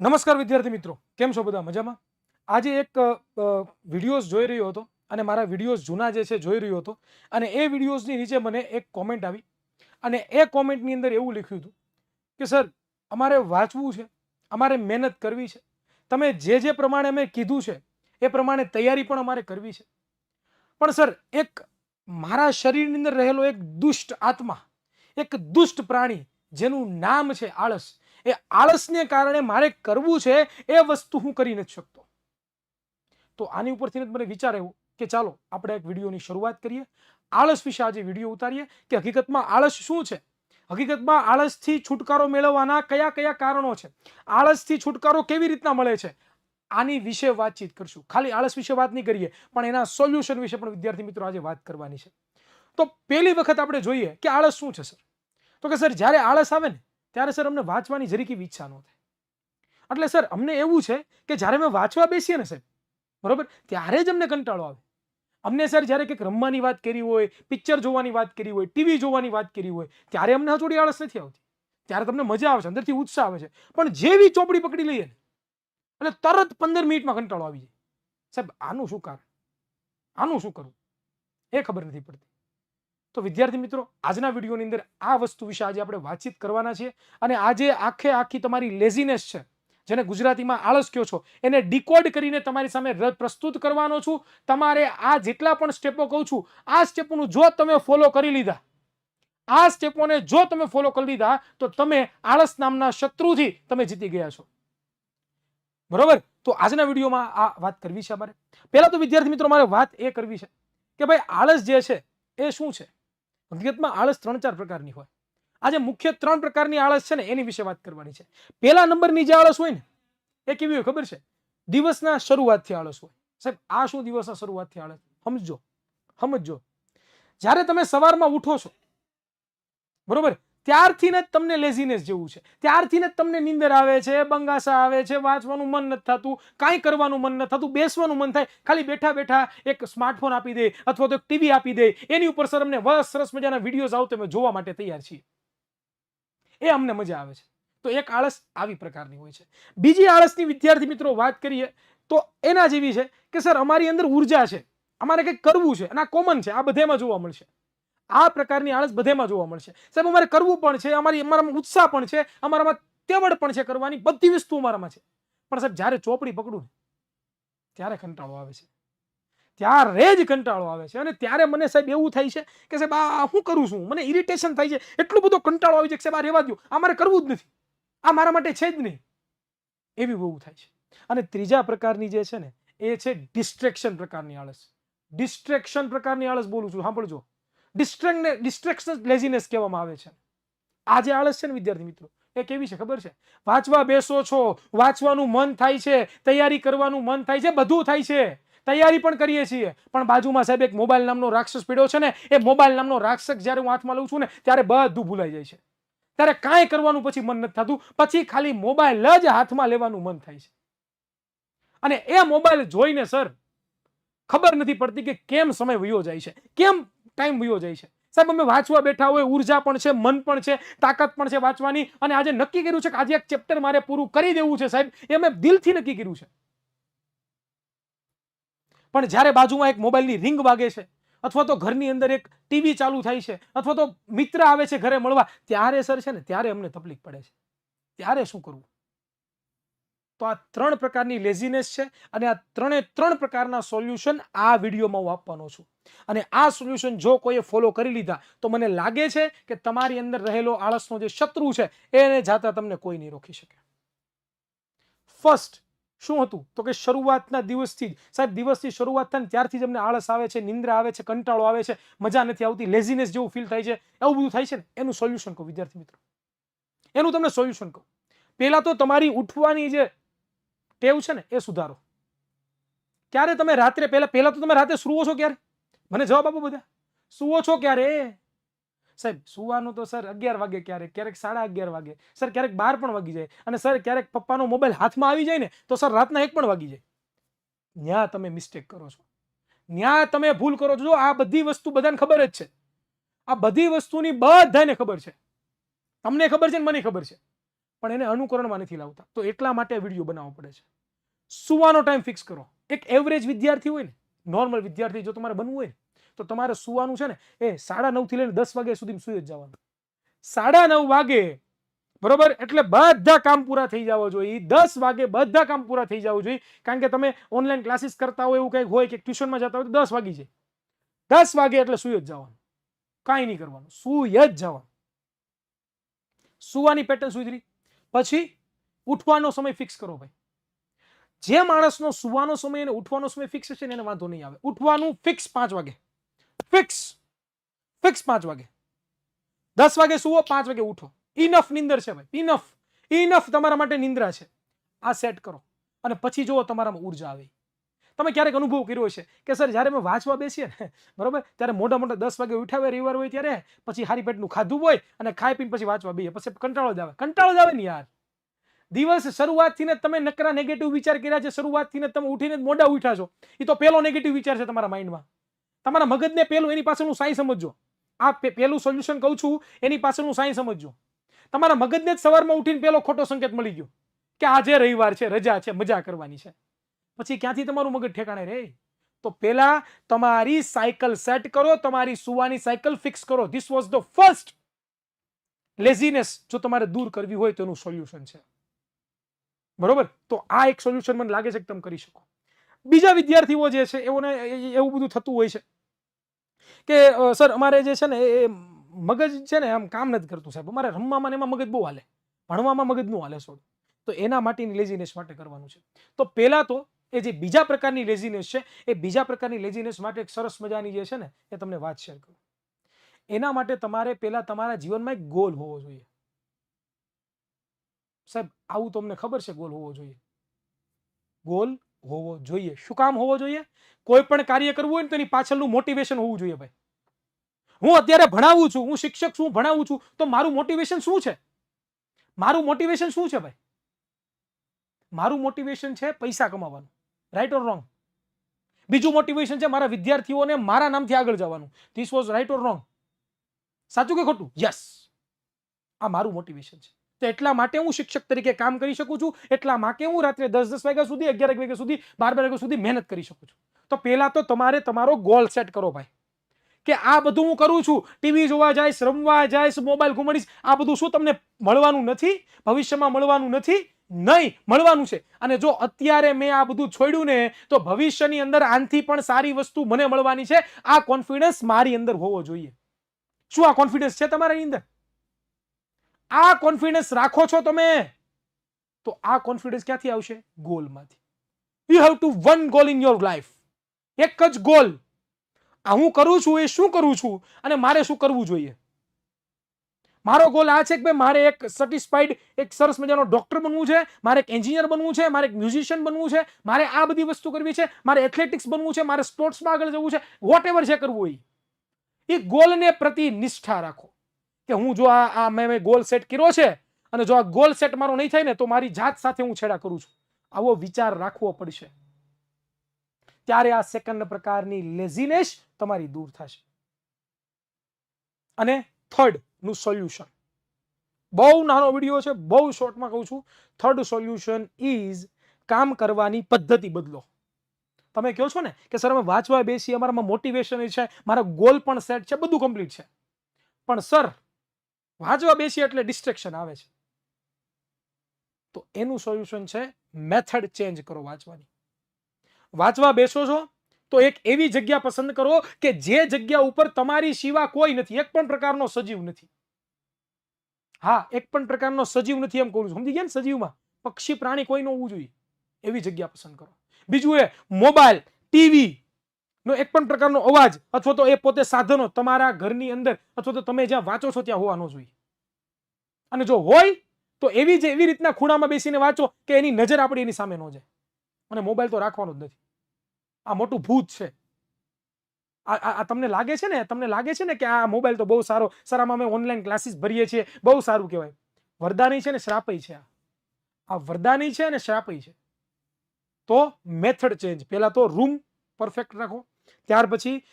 નમસ્કાર વિદ્યાર્થી મિત્રો, કેમ છો બધા? મજામાં? આજે એક વિડીયોઝ જોઈ રહ્યો હતો અને મારા વિડીયોઝ જૂના જે છે જોઈ રહ્યો હતો અને એ વિડીયોઝની નીચે મને એક કોમેન્ટ આવી અને એ કોમેન્ટની અંદર એવું લખ્યું હતું કે સર, અમારે વાંચવું છે, અમારે મહેનત કરવી છે, તમે જે પ્રમાણે મેં કીધું છે એ પ્રમાણે તૈયારી પણ અમારે કરવી છે, પણ સર એક મારા શરીરની અંદર રહેલો એક દુષ્ટ આત્મા, એક દુષ્ટ પ્રાણી જેનું નામ છે આળસ, એ આળસને કારણે મારે કરવું છે એ વસ્તુ હું કરી નથી શકતો. તો આની ઉપરથી મને વિચાર આવ્યો કે ચાલો આપણે એક વિડીયોની શરૂઆત કરીએ, આળસ વિશે આજે વિડીયો ઉતારીએ કે હકીકતમાં આળસ શું છે, હકીકતમાં આળસથી છુટકારો મેળવવાના કયા કયા કારણો છે, આળસથી છુટકારો કેવી રીતના મળે છે, આની વિશે વાતચીત કરશું. ખાલી આળસ વિશે વાત નહીં કરીએ, પણ એના સોલ્યુશન વિશે પણ વિદ્યાર્થી મિત્રો આજે વાત કરવાની છે. તો પહેલી વખત આપણે જોઈએ કે આળસ શું છે સર. તો કે સર, જ્યારે આળસ આવે ને ત્યારે સર અમને વાંચવાની જરીક ઈચ્છા ન થાય. એટલે સર અમને એવું છે કે જ્યારે અમે વાંચવા બેસીએ ને સાહેબ, બરોબર, ત્યારે જ અમને કંટાળો આવે. અમને સર જ્યારે કંઈક રમવાની વાત કરી હોય, પિક્ચર જોવાની વાત કરી હોય, ટીવી જોવાની વાત કરી હોય, ત્યારે અમને હજોડી આળસ નથી આવતી. ત્યારે તમને મજા આવે છે, અંદરથી ઉત્સાહ આવે છે. પણ જેવી ચોપડી પકડી લઈએ ને એટલે તરત 15 મિનિટમાં કંટાળો આવી જાય. સાહેબ આનું શું કારણ, આનું શું કરવું એ ખબર નથી પડતી. તો વિદ્યાર્થી મિત્રો, આજના વિડીયોની અંદર આ વસ્તુ વિશે આજે આપણે વાતચીત કરવાના છીએ અને આજે આખી તમારી લેઝીનેસ છે, જેને ગુજરાતીમાં આળસ કહો છો, એને ડીકોડ કરીને તમારી સામે પ્રસ્તુત કરવાનો છું. તમારે આ જેટલા પણ સ્ટેપો કહું છું, આ સ્ટેપોનું જો તમે ફોલો કરી લીધા, આ સ્ટેપોને જો તમે ફોલો કરી લીધા, તો તમે આળસ નામના શત્રુથી તમે જીતી ગયા છો. બરોબર? તો આજના વિડીયોમાં આ વાત કરવી છે અમારે. પહેલા તો વિદ્યાર્થી મિત્રો મારે વાત એ કરવી છે કે ભાઈ આળસ જે છે એ શું છે. હકીકતમાં આળસ 3-4 પ્રકારની હોય. આજે મુખ્ય 3 પ્રકારની આળસ છે ને એની વિશે વાત કરવાની છે. પહેલા નંબરની જે આળસ હોય ને એ કેવી હોય ખબર છે? દિવસના શરૂઆતથી આળસ હોય. સાહેબ આ શું દિવસના શરૂઆતથી આળસ? સમજો. જ્યારે તમે સવારમાં ઉઠો છો, બરોબર, ત્યારથી જ તમને લેઝીનેસ જેવું છે, ત્યારથી જ તમને નીંદર આવે છે, બંગાસા આવે છે, વાંચવાનું મન નથી થતું, કાંઈ કરવાનું મન નથી થતું, બેસવાનું મન થાય, ખાલી બેઠા બેઠા એક સ્માર્ટફોન આપી દે અથવા તો એક ટીવી આપી દે, એની ઉપર સર અમને સરસ મજાના વિડીયોઝ આવતો અમે જોવા માટે તૈયાર છીએ, એ અમને મજા આવે છે. તો એક આળસ આવી પ્રકારની હોય છે. બીજી આળસની વિદ્યાર્થી મિત્રો વાત કરીએ તો એના જેવી છે કે સર અમારી અંદર ઉર્જા છે, અમારે કંઈક કરવું છે, અને આ કોમન છે, આ બધેમાં જોવા મળશે. આ પ્રકારની આળસ બધેમાં જોવા મળશે. સાહેબ અમારે કરવું પણ છે, અમારામાં ઉત્સાહ પણ છે, અમારામાં તેવડ પણ છે કરવાની, બધી વસ્તુ અમારામાં છે. પણ સાહેબ જ્યારે ચોપડી પકડું ને ત્યારે કંટાળો આવે છે, ત્યારે જ કંટાળો આવે છે. અને ત્યારે મને સાહેબ એવું થાય છે કે સાહેબ આ હું કરું છું, મને ઇરિટેશન થાય છે, એટલો બધો કંટાળો આવી જાય કે સાહેબ આ રહેવા દો, આ મારે કરવું જ નથી, આ મારા માટે છે જ નહીં, એવી બહુ થાય છે. અને ત્રીજા પ્રકારની જે છે ને એ છે ડિસ્ટ્રેક્શન પ્રકારની આળસ. ડિસ્ટ્રેક્શન પ્રકારની આળસ બોલું છું, સાંભળજો. ડિસ્ટ્રેક્શન લેઝીનેસ કહેવામાં આવે છે. આ જે આળસ છે ને વિદ્યાર્થી મિત્રો, એ કેવી છે ખબર છે? વાંચવા બેસો છો, વાંચવાનું મન થાય છે, તૈયારી કરવાનું મન થાય છે, બધું થાય છે, તૈયારી પણ કરીએ છીએ, પણ બાજુમાં સાહેબ એક મોબાઈલ નામનો રાક્ષસ પડ્યો છે ને, એ મોબાઈલ નામનો રાક્ષસ જ્યારે હું હાથમાં લઉં છું ને ત્યારે બધું ભૂલાઈ જાય છે. ત્યારે કાંઈ કરવાનું પછી મન નથી થતું, પછી ખાલી મોબાઈલ જ હાથમાં લેવાનું મન થાય છે. અને એ મોબાઈલ જોઈને સર ખબર નથી પડતી કે કેમ સમય વયો જાય છે, કેમ ટાઈમ વયો જાય છે. સાહેબ અમે વાંચવા બેઠા હોય, ઉર્જા પણ છે, મન પણ છે, તાકાત પણ છે વાંચવાની, અને આજે નક્કી કર્યું છે કે આજે એક ચેપ્ટર મારે પૂરું કરી દેવું છે સાહેબ, એ મેં દિલથી નક્કી કર્યું છે. પણ જ્યારે બાજુમાં એક મોબાઈલની રિંગ વાગે છે, અથવા તો ઘરની અંદર એક ટીવી ચાલુ થાય છે, અથવા તો મિત્ર આવે છે ઘરે મળવા, ત્યારે સર છે ને ત્યારે અમને તકલીફ પડે છે. ત્યારે શું કરવું? તો આ 3 પ્રકારની લેઝીનેસ છે અને આ 3 પ્રકારના સોલ્યુશન આ વિડીયોમાં હું આપવાનો છું. અને આ સોલ્યુશન જો કોઈએ ફોલો કરી લીધા તો મને લાગે છે કે તમારી અંદર રહેલો આળસનો જે શત્રુ છે એને જાતા તમને કોઈ નહીં રોકી શકે. ફર્સ્ટ શું હતું તો કે શરૂઆતના દિવસથી જ સાહેબ, દિવસની શરૂઆત થાય ને ત્યારથી જ અમને આળસ આવે છે, નિંદ્રા આવે છે, કંટાળો આવે છે, મજા નથી આવતી, લેઝીનેસ જેવું ફીલ થાય છે, એવું બધું થાય છે ને, એનું સોલ્યુશન કહું વિદ્યાર્થી મિત્રો, એનું તમને સોલ્યુશન કહું. પહેલા તો તમારી ઉઠવાની જે ટેવ છે ને એ સુધારો. ક્યારે તમે રાત્રે પહેલા તો તમે રાતે સુવો છો ક્યારે? મને જવાબ આપો બધા. સુવો છો ક્યારે? સાહેબ સુવાનું તો સર 11 વાગે, ક્યારેક 11:30 વાગે, સર ક્યારેક 12 પણ વાગી જાય, અને સર ક્યારેક પપ્પાનો મોબાઈલ હાથમાં આવી જાય ને તો સર રાતના 1 પણ વાગી જાય. ન્યા તમે મિસ્ટેક કરો છો, ન્યા તમે ભૂલ કરો છો. આ બધી વસ્તુ બધાને ખબર જ છે, આ બધી વસ્તુની બધાને ખબર છે, તમને ખબર છે ને મને ખબર છે. પણ એને અનુકરણમાં નથી લાવતા. તો એટલા માટે વિડીયો બનાવવો પડે છે. સુવાનો ટાઈમ ફિક્સ કરો. એક એવરેજ વિદ્યાર્થી હોય ને, નોર્મલ વિદ્યાર્થી જો તમારે બનવું હોય ને, તો તમારે સુવાનું છે ને એ 9:30 થી લઈને 10 વાગ્યા સુધી સુઈ જ જવાનું. 9:30 વાગે, બરોબર, એટલે બધા કામ પૂરા થઈ જવા જોઈએ. 10 વાગે બધા કામ પૂરા થઈ જવું જોઈએ. કારણ કે તમે ઓનલાઈન ક્લાસીસ કરતા હોય, એવું કંઈક હોય કે ટ્યુશનમાં જતા હોય તો 10 વાગી જાય. 10 વાગે એટલે સુઈ જ જવાનું, કાંઈ નહીં કરવાનું, સુઈ જ જવાનું. સુવાની પેટર્ન સુધરી પછી ઉઠવાનો સમય ફિક્સ કરો ભાઈ. જે માણસનો સુવાનો સમય અને ઉઠવાનો સમય ફિક્સ હશે ને એને વાંધો નહીં આવે. ઉઠવાનું ફિક્સ 5 વાગે, ફિક્સ 5 વાગે. 10 વાગે સુવો, 5 વાગે ઉઠો. ઇનફ નિંદર છે ભાઈ, ઇનફ તમારા માટે નિંદ્રા છે. આ સેટ કરો અને પછી જુઓ તમારામાં ઉર્જા આવે. તમે ક્યારેક અનુભવ કર્યો હશે કે સર જ્યારે અમે વાંચવા બેસીએ ને, બરોબર, ત્યારે મોટા 10 વાગે ઉઠાવે, રવિવાર હોય ત્યારે, પછી હારી પેટનું ખાધું હોય અને ખાઈ પીને પછી વાંચવા બેસીએ, પછી કંટાળો જ આવે ને યાર. દિવસ શરૂઆતથી ને તમે નકરા નેગેટિવ વિચાર કર્યા છે, શરૂઆતથી ને તમે ઉઠીને મોડા ઉઠ્યા છો, એ તો પેલો નેગેટિવ વિચાર છે તમારા માઇન્ડમાં. તમારા મગજને પેલું એની પાછળનું સાયન્સ સમજજો. આ પેલું સોલ્યુશન કહું છું, એની પાછળનું સાયન્સ સમજજો. તમારા મગજને જ સવારમાં ઉઠીને પેલો ખોટો સંકેત મળી ગયો કે આજે રવિવાર છે, રજા છે, મજા કરવાની છે. પછી ક્યાંથી તમારું મગજ ઠેકાણે રહે? તો પેલા તમારી સાયકલ સેટ કરો, તમારી સુવાની સાયકલ ફિક્સ કરો. This was the first laziness જો તમારે દૂર કરવી હોય તો એનું સોલ્યુશન છે, બરોબર. તો આ એક સોલ્યુશન મને લાગે છે કે તમે કરી શકો. બીજા વિદ્યાર્થીઓ જે છે એઓને એવું બધું થતું હોય છે કે સર અમારે જે છે ને એ મગજ છે ને આમ કામ નથી કરતું સાહેબ, અમારે રમવામાં એમાં મગજ બહુ હાલે, ભણવામાં મગજ નું હાલે છોડ. તો એના માટેની લેઝીનેસ માટે કરવાનું છે. તો પહેલા તો એ જે બીજા પ્રકારની લેઝીનેસ છે, એ બીજા પ્રકારની લેઝીનેસ માટે એક સરસ મજાની જે છે ને એ તમને વાત શેર કરું. એના માટે તમારે પહેલા તમારા જીવનમાં એક ગોલ હોવો જોઈએ. સાહેબ આવું તમને ખબર છે ગોલ હોવો જોઈએ? ગોલ હોવો જોઈએ. શું કામ હોવો જોઈએ? કોઈ પણ કાર્ય કરવું હોય ને તો એની પાછળનું મોટિવેશન હોવું જોઈએ ભાઈ. હું અત્યારે ભણાવું છું, હું શિક્ષક છું, ભણાવું છું, તો મારું મોટિવેશન શું છે? મારું મોટિવેશન શું છે ભાઈ? મારું મોટિવેશન છે પૈસા કમાવાનું, રાઈટ ઓર રોંગ? બીજું મોટિવેશન છે મારા વિદ્યાર્થીઓને મારા નામથી આગળ જવાનું. This was right or wrong? સાચું કે ખોટું? યસ, આ મારું મોટિવેશન છે. તો એટલા માટે હું શિક્ષક તરીકે કામ કરી શકું છું, એટલા માટે હું રાત્રે 10 વાગ્યા સુધી, 11 વાગ્યા સુધી, 12 વાગ્યા સુધી મહેનત કરી શકું છું. તો પહેલા તો તમારે તમારો ગોલ સેટ કરો ભાઈ, કે આ બધું હું કરું છું, ટીવી જોવા જઈશ, રમવા જઈશ, મોબાઈલ ઘુમાડીશ, આ બધું શું તમને મળવાનું નથી? ભવિષ્યમાં મળવાનું નથી? નહીં, મળવાનું છે. અને જો અત્યારે મેં આ બધું છોડ્યું ને, તો ભવિષ્યની અંદર આનથી પણ સારી વસ્તુ મને મળવાની છે. આ કોન્ફિડન્સ મારી અંદર હોવો જોઈએ. શું આ કોન્ફિડન્સ છે તમારી અંદર? આ કોન્ફિડન્સ રાખો છો તમે, તો આ કોન્ફિડન્સ ક્યાંથી આવશે? ગોલમાંથી. You have to one goal in your life. એક જ ગોલ. આ હું કરું છું એ શું કરું છું અને મારે શું કરવું જોઈએ. મારો ગોલ આ છે કે ભાઈ મારે એક સેટિસ્ફાઈડ, એક સરસ મજાનો ડોક્ટર બનવું છે, મારે એક એન્જિનિયર બનવું છે, મારે એક મ્યુઝિશિયન બનવું છે, મારે આ બધી વસ્તુ કરવી છે, મારે એથ્લેટિક્સ બનવું છે, મારે સ્પોર્ટ્સમાં આગળ જવું છે, વોટ એવર છે કરવું હોય. એ ગોલને પ્રતિ નિષ્ઠા રાખો કે હું જો આ મેં ગોલ સેટ કર્યો છે અને જો આ ગોલ સેટ મારો નહીં થાય ને તો મારી જાત સાથે હું છેડા કરું છું. આવો વિચાર રાખવો પડશે. ત્યારે આ સેકન્ડ પ્રકારની લેઝીનેસ તમારી દૂર થશે. અને થર્ડ નું સોલ્યુશન, બહુ નાનો વિડીયો છે, બહુ શોર્ટમાં કહું છું. થર્ડ સોલ્યુશન ઇઝ કામ કરવાની પદ્ધતિ બદલો. તમે કહો છો ને કે સર અમે વાંચવા બેસી, અમારામાં મોટિવેશન છે, મારા ગોલ પણ સેટ છે, બધું કમ્પ્લીટ છે, પણ સર વાંચવા બેસી એટલે ડિસ્ટ્રેક્શન આવે છે. તો એનું સોલ્યુશન છે મેથડ ચેન્જ કરો વાંચવાની. વાંચવા બેસો છો તો એક એવી જગ્યા પસંદ કરો કે જે જગ્યા ઉપર તમારી સિવા કોઈ નથી, એક પણ પ્રકારનો સજીવ નથી. હા, એક પણ પ્રકારનો સજીવ નથી એમ કહું છું, સમજી ગયા ને? સજીવમાં પક્ષી પ્રાણી કોઈ ન હોવું જોઈએ, એવી જગ્યા પસંદ કરો. બીજું એ મોબાઈલ, ટીવી નો એક પણ પ્રકારનો અવાજ અથવા તો એ પોતે સાધનો તમારા ઘરની અંદર અથવા તો તમે જ્યાં વાંચો છો ત્યાં હોવા ન જોઈએ. અને જો હોય તો એવી રીતના ખૂણામાં બેસીને વાંચો કે એની નજર આપણી એની સામે ન જાય. અને મોબાઈલ તો રાખવાનો જ નથી. આ મોટું ભૂત છે. આ તમને લાગે છે ને કે આ મોબાઈલ તો બહુ સારો, સર આમાં અમે ઓનલાઈન ક્લાસીસ ભરીએ છીએ, બહુ સારું કહેવાય. વરદાની છે ને શ્રાપય છે. આ વરદાની છે અને શ્રાપય છે. તો મેથડ ચેન્જ. પહેલા તો રૂમ પરફેક્ટ રાખો, ત્યાર પછી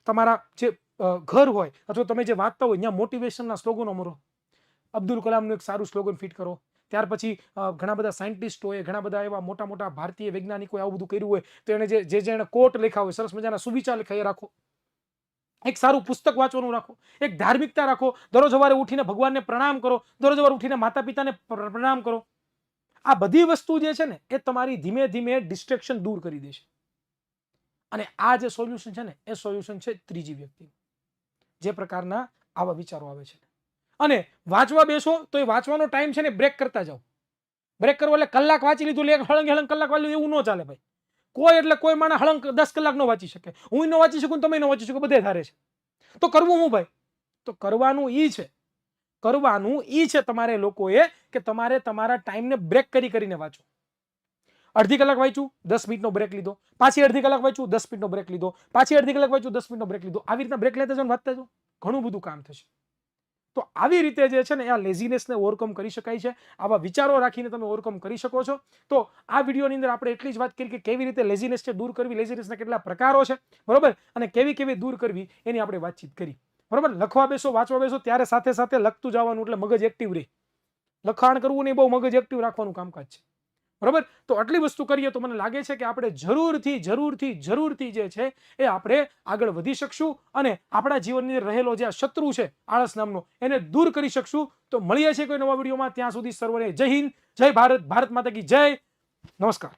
તમારા જે ઘર હોય અથવા તમે જે વાંચતા હોય ત્યાં મોટિવેશનના સ્લોગનો મરો. અબ્દુલ કલામનું એક સારું સ્લોગન ફિટ કરો. ત્યાર પછી ઘણા બધા સાયન્ટિસ્ટોએ, ઘણા બધા એવા મોટા મોટા ભારતીય વૈજ્ઞાનિકોએ આવું બધું કર્યું હોય તો એને જેણે કોટ લખ્યા હોય, સરસ મજાના સુવિચાર લખ્યા, એ રાખો. એક સારું પુસ્તક વાંચવાનું રાખો, એક ધાર્મિકતા રાખો, દરરોજ સવારે ઉઠીને ભગવાનને પ્રણામ કરો, દરરોજ સવારે ઉઠીને માતા પિતાને પ્રણામ કરો. આ બધી વસ્તુ જે છે ને એ તમારી ધીમે ધીમે ડિસ્ટ્રેક્શન દૂર કરી દેશે. અને આ જે સોલ્યુશન છે ને એ સોલ્યુશન છે ત્રીજી વ્યક્તિ, જે પ્રકારના આવા વિચારો આવે છે. અને વાંચવા બેસો તો એ વાંચવાનો ટાઈમ છે ને બ્રેક કરતા જાઓ. બ્રેક કરવો એટલે કલાક વાંચી લીધું એટલે હળંગ હળંગ કલાક વાંચી એવું ન ચાલે ભાઈ. કોઈ એટલે કોઈ માણસ હળંગ 10 કલાક ન વાંચી શકે. હું ન વાંચી શકું, તમે ન વાંચી શકો, બધે ધારે છે. તો કરવું હું ભાઈ? તો કરવાનું ઈ છે તમારે લોકોએ કે તમારે તમારા ટાઈમને બ્રેક કરીને વાંચો. અડધી કલાક વાંચ્યું, 10 મિનિટનો બ્રેક લીધો, પાછી અડધી કલાક વાંચ્યું, 10 મિનિટનો બ્રેક લીધો, પાછી અડધી કલાક વાંચ્યું, 10 મિનિટનો બ્રેક લીધો. આવી રીતના બ્રેક લેતા જાઓ, વાંચતા જાઓ, ઘણું બધું કામ થશે. તો આવી રીતે જે છે ને આ લેઝીનેસને ઓવરકમ કરી શકાય છે. આવા વિચારો રાખીને તમે ઓવરકમ કરી શકો છો. તો આ વિડીયોની અંદર આપણે એટલી જ વાત કરી કે કેવી રીતે લેઝીનેસ છે દૂર કરવી, લેઝીનેસના કેટલા પ્રકારો છે, બરોબર, અને કેવી દૂર કરવી એની આપણે વાતચીત કરી, બરોબર. લખવા બેસો, વાંચવા બેસો ત્યારે સાથે સાથે લખતું જવાનું, એટલે મગજ એક્ટિવ રહે. લખાણ કરવું નહીં, બહુ મગજ એક્ટિવ રાખવાનું કામકાજ છે, બરોબર. તો આટલી વસ્તુ કરીએ તો મને લાગે છે કે આપણે જરૂરથી જે છે એ આપણે આગળ વધી શકશું અને આપણા જીવનની રહેલો જે આ શત્રુ છે આળસ નામનો, એને દૂર કરી શકશું. તો મળીએ છીએ કોઈ નવા વિડીયોમાં. ત્યાં સુધી સર્વને જય હિન્દ, જય ભારત, ભારત માતા કી જય, નમસ્કાર.